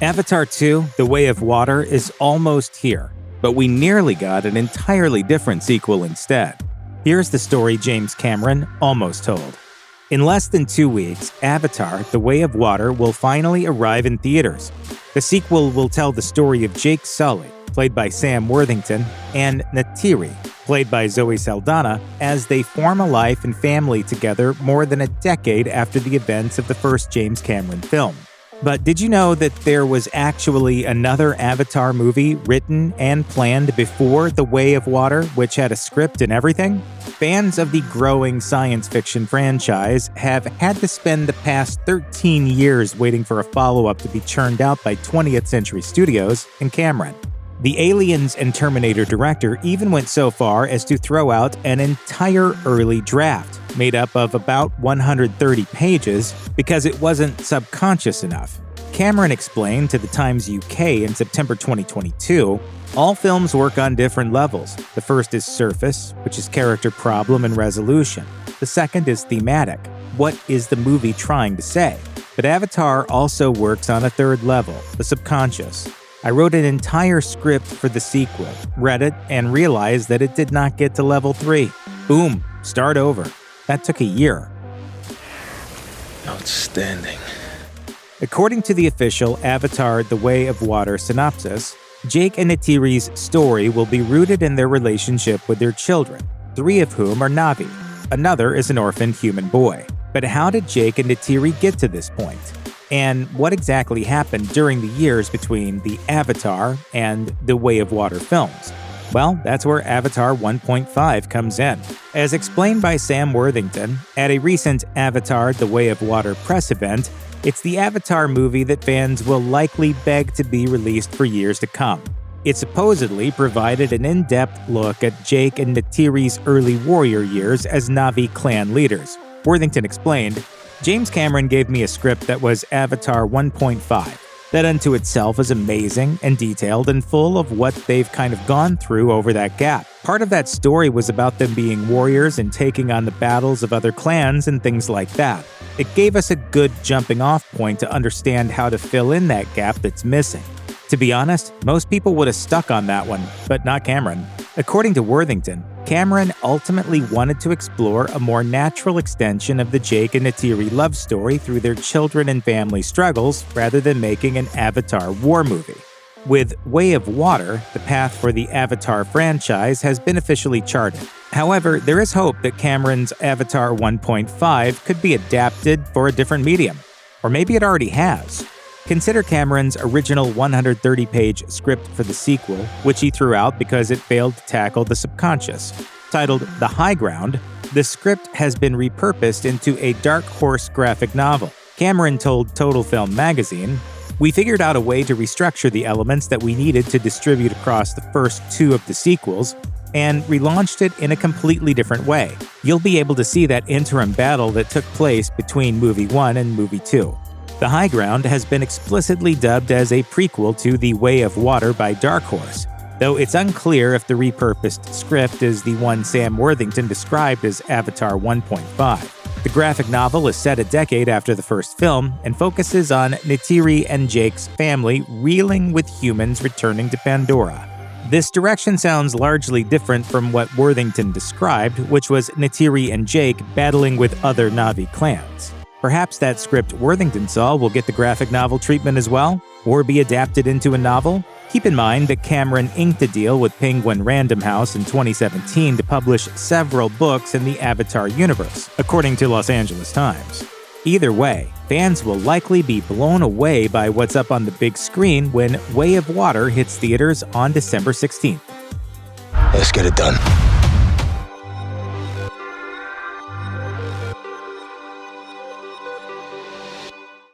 Avatar 2: The Way of Water is almost here, but we nearly got an entirely different sequel instead. Here's the story James Cameron almost told. In less than 2 weeks, Avatar: The Way of Water will finally arrive in theaters. The sequel will tell the story of Jake Sully, played by Sam Worthington, and Neytiri, played by Zoe Saldana, as they form a life and family together more than a decade after the events of the first James Cameron film. But did you know that there was actually another Avatar movie written and planned before The Way of Water, which had a script and everything? Fans of the growing science fiction franchise have had to spend the past 13 years waiting for a follow-up to be churned out by 20th Century Studios and Cameron. The Aliens and Terminator director even went so far as to throw out an entire early draft, made up of about 130 pages, because it wasn't subconscious enough. Cameron explained to the Times UK in September 2022, "All films work on different levels. The first is surface, which is character problem and resolution. The second is thematic. What is the movie trying to say? But Avatar also works on a third level, the subconscious. I wrote an entire script for the sequel, read it, and realized that it did not get to level 3. Boom, start over. That took a year." Outstanding. According to the official Avatar: The Way of Water synopsis, Jake and Neytiri's story will be rooted in their relationship with their children, 3 of whom are Na'vi. Another is an orphaned human boy. But how did Jake and Neytiri get to this point? And what exactly happened during the years between the Avatar and The Way of Water films? Well, that's where Avatar 1.5 comes in. As explained by Sam Worthington at a recent Avatar: The Way of Water press event, it's the Avatar movie that fans will likely beg to be released for years to come. It supposedly provided an in-depth look at Jake and Neytiri's early warrior years as Na'vi clan leaders. Worthington explained, "James Cameron gave me a script that was Avatar 1.5. That unto itself is amazing and detailed and full of what they've kind of gone through over that gap. Part of that story was about them being warriors and taking on the battles of other clans and things like that. It gave us a good jumping off point to understand how to fill in that gap that's missing. To be honest, most people would have stuck on that one, but not Cameron." According to Worthington, Cameron ultimately wanted to explore a more natural extension of the Jake and Neytiri love story through their children and family struggles rather than making an Avatar war movie. With Way of Water, the path for the Avatar franchise has been officially charted. However, there is hope that Cameron's Avatar 1.5 could be adapted for a different medium. Or maybe it already has. Consider Cameron's original 130-page script for the sequel, which he threw out because it failed to tackle the subconscious. Titled The High Ground, the script has been repurposed into a Dark Horse graphic novel. Cameron told Total Film magazine, "We figured out a way to restructure the elements that we needed to distribute across the first 2 of the sequels, and relaunched it in a completely different way. You'll be able to see that interim battle that took place between Movie 1 and Movie 2. The High Ground has been explicitly dubbed as a prequel to The Way of Water by Dark Horse, though it's unclear if the repurposed script is the one Sam Worthington described as Avatar 1.5. The graphic novel is set a decade after the first film and focuses on Neytiri and Jake's family reeling with humans returning to Pandora. This direction sounds largely different from what Worthington described, which was Neytiri and Jake battling with other Na'vi clans. Perhaps that script Worthington saw will get the graphic novel treatment as well, or be adapted into a novel. Keep in mind that Cameron inked a deal with Penguin Random House in 2017 to publish several books in the Avatar universe, according to Los Angeles Times. Either way, fans will likely be blown away by what's up on the big screen when Way of Water hits theaters on December 16th. Let's get it done.